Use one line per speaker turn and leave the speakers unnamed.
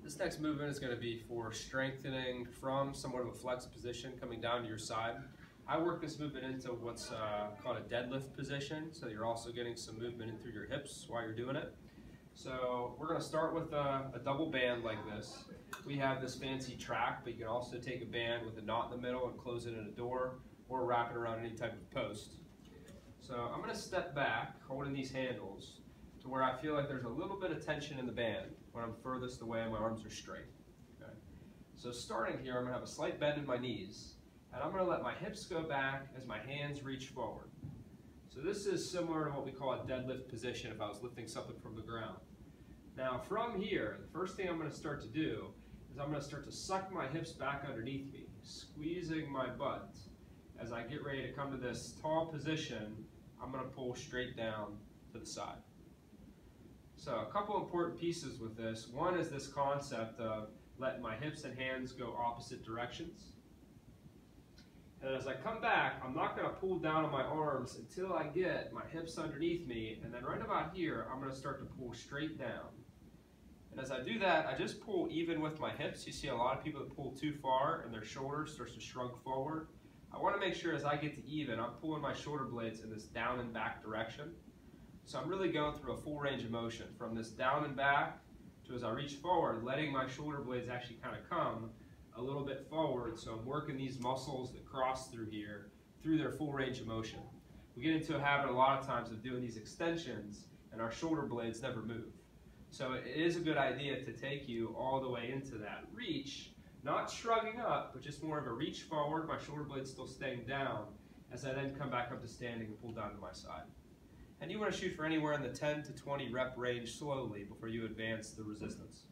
This next movement is going to be for strengthening from somewhat of a flexed position coming down to your side. I work this movement into what's called a deadlift position, so you're also getting some movement in through your hips while you're doing it. So we're going to start with a double band like this. We have this fancy track, but you can also take a band with a knot in the middle and close it in a door or wrap it around any type of post. So I'm going to step back holding these handles to where I feel like there's a little bit of tension in the band when I'm furthest away and my arms are straight. Okay. So starting here, I'm going to have a slight bend in my knees, and I'm going to let my hips go back as my hands reach forward. So this is similar to what we call a deadlift position if I was lifting something from the ground. Now from here, the first thing I'm going to start to do is I'm going to start to suck my hips back underneath me, squeezing my butt. As I get ready to come to this tall position, I'm going to pull straight down to the side. So a couple important pieces with this. One is this concept of letting my hips and hands go opposite directions. And as I come back, I'm not going to pull down on my arms until I get my hips underneath me, and then right about here, I'm going to start to pull straight down. And as I do that, I just pull even with my hips. You see a lot of people that pull too far and their shoulder starts to shrug forward. I want to make sure as I get to even, I'm pulling my shoulder blades in this down and back direction. So I'm really going through a full range of motion from this down and back to as I reach forward, letting my shoulder blades actually kind of come a little bit forward. So I'm working these muscles that cross through here through their full range of motion. We get into a habit a lot of times of doing these extensions and our shoulder blades never move. So it is a good idea to take you all the way into that reach, not shrugging up, but just more of a reach forward, my shoulder blades still staying down, as I then come back up to standing and pull down to my side. And you want to shoot for anywhere in the 10 to 20 rep range slowly before you advance the resistance.